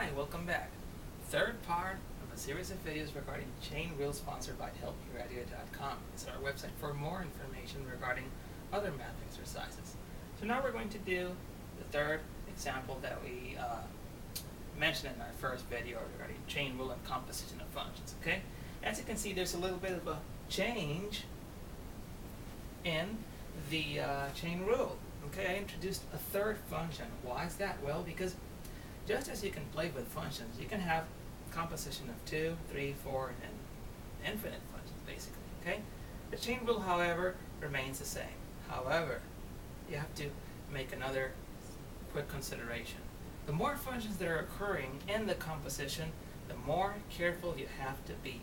Hi, welcome back. Third part of a series of videos regarding chain rules sponsored by helpyouridea.com. It's our website for more information regarding other math exercises. So now we're going to do the third example that we mentioned in our first video regarding chain rule and composition of functions. Okay? As you can see, there's a little bit of a change in the chain rule. Okay, I introduced a third function. Why is that? Well, because just as you can play with functions, you can have composition of 2, 3, 4, and infinite functions, basically. Okay? The chain rule, however, remains the same. However, you have to make another quick consideration. The more functions that are occurring in the composition, the more careful you have to be.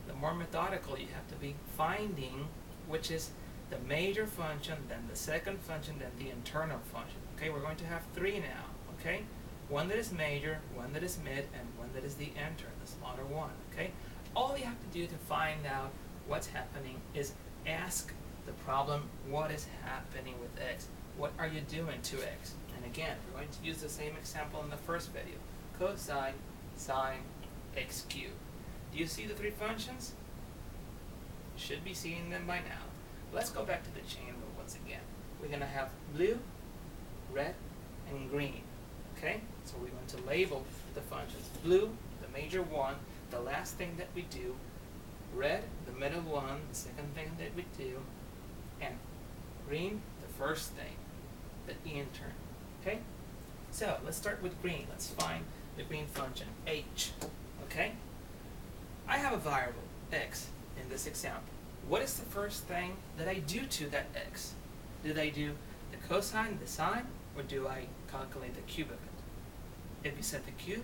The more methodical you have to be finding which is the major function, then the second function, then the internal function. Okay, we're going to have 3 now. Okay? One that is major, one that is mid, and one that is the intern, the smaller one. Okay? All you have to do to find out what's happening is ask the problem, what is happening with x? What are you doing to x? And again, we're going to use the same example in the first video. Cosine, sine, x cubed. Do you see the 3 functions? You should be seeing them by now. Let's go back to the chain rule once again. We're going to have blue, red, and green. Okay? So we're going to label the functions. Blue, the major one, the last thing that we do. Red, the middle one, the second thing that we do. And green, the first thing, the intern. Okay? So let's start with green. Let's find the green function, h. Okay? I have a variable, x, in this example. What is the first thing that I do to that x? Did I do the cosine, the sine, or do I calculate the cube of it? If you said the cube,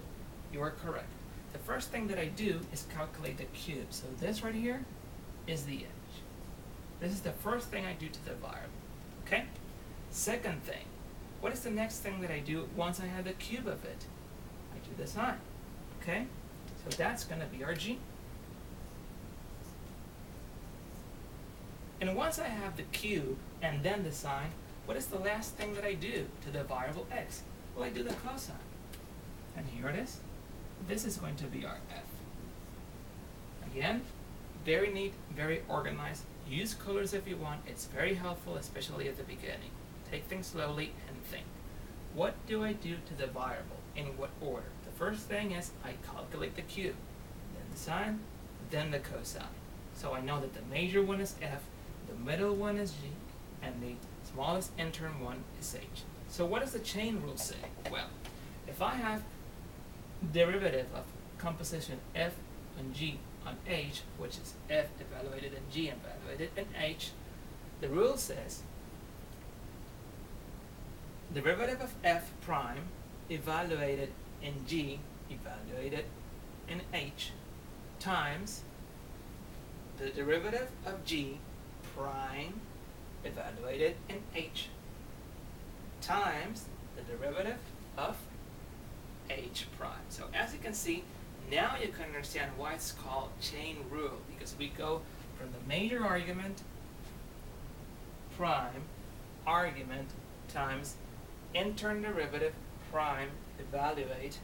you are correct. The first thing that I do is calculate the cube. So this right here is the h. This is the first thing I do to the variable. Okay? Second thing, what is the next thing that I do once I have the cube of it? I do the sine. Okay? So that's going to be our g. And once I have the cube and then the sine, what is the last thing that I do to the variable x? Well, I do the cosine. And here it is. This is going to be our f. Again, very neat, very organized. Use colors if you want. It's very helpful, especially at the beginning. Take things slowly and think. What do I do to the variable? In what order? The first thing is I calculate the cube, then the sine, then the cosine. So I know that the major one is f, the middle one is g, and the smallest intern one is h. So what does the chain rule say? Well, if I have derivative of composition f on g on h, which is f evaluated in g evaluated in h, the rule says derivative of f prime evaluated in g evaluated in h times the derivative of g prime evaluated in h times the derivative of h prime. So as you can see, now you can understand why it's called chain rule, because we go from the major argument prime argument times intern derivative prime evaluate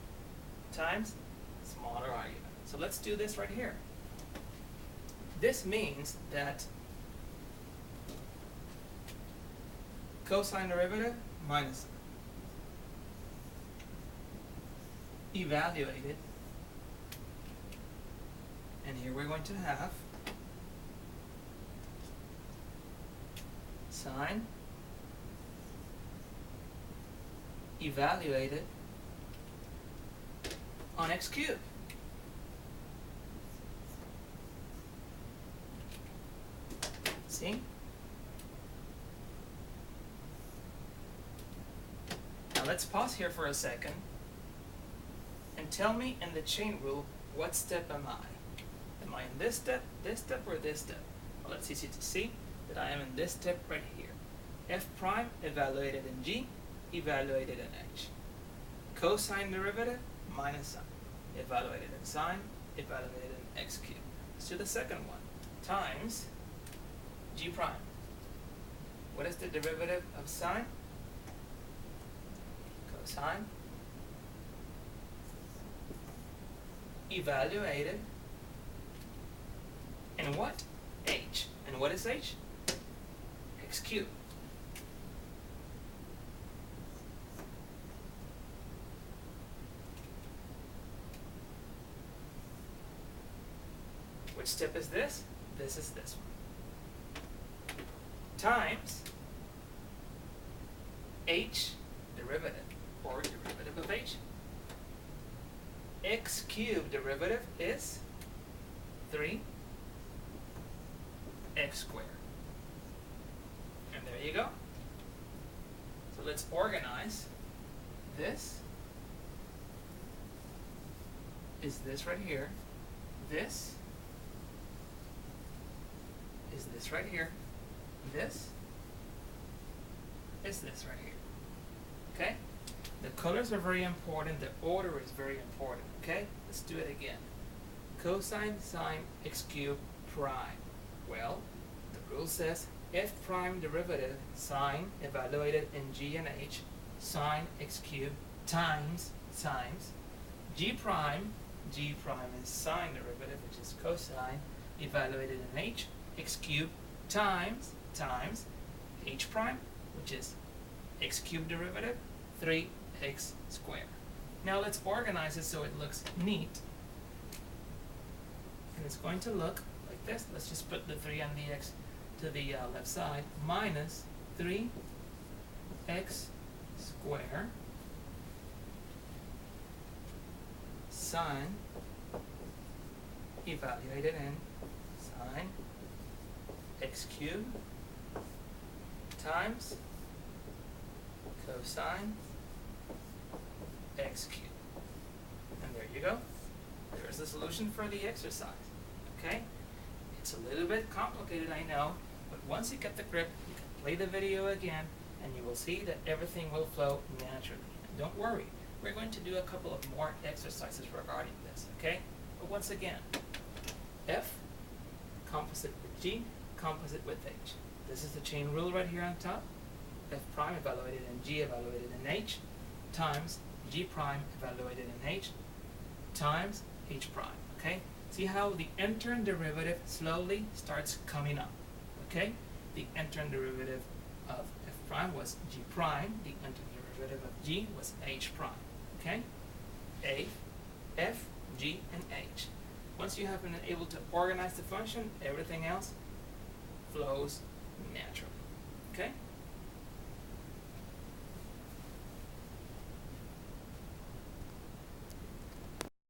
times smaller argument. So let's do this right here. This means that cosine derivative minus evaluated, and here we're going to have sine evaluated on x cubed. See? Now let's pause here for a second and tell me in the chain rule, what step am I? Am I in this step, or this step? Well, it's easy to see that I am in this step right here. F prime evaluated in g, evaluated in h. Cosine derivative minus sine. Evaluated in sine, evaluated in x cubed. Let's do the second one. Times g prime. What is the derivative of sine? Cosine evaluated in what? H. And what is H? X cubed. Which step is this? This is this one. Times H derivative, or derivative of H. X cubed derivative is 3x squared. And there you go. So let's organize. This is this right here. This is this right here. This is this right here. Okay? The colors are very important. The order is very important. Okay? Let's do it again. Cosine sine x cubed prime. Well, the rule says f prime derivative sine evaluated in g and h sine x cubed times g prime is sine derivative, which is cosine evaluated in h x cubed times h prime, which is x cubed derivative 3x squared. Now let's organize it so it looks neat. And it's going to look like this. Let's just put the 3 on the x to the left side. Minus 3x squared sine evaluated in sine x cubed times cosine x cubed. And there you go. There's the solution for the exercise. Okay? It's a little bit complicated, I know, but once you get the grip, you can play the video again, and you will see that everything will flow naturally. And don't worry, we're going to do a couple of more exercises regarding this, okay? But once again, F, composite with G, composite with H. This is the chain rule right here on top. F prime evaluated in G evaluated in H times G prime evaluated in H times H prime, okay? See how the end-term derivative slowly starts coming up, okay? The end-term derivative of F prime was G prime, the end-term derivative of G was H prime, okay? A, F, G, and H. Once you have been able to organize the function, everything else flows naturally, okay?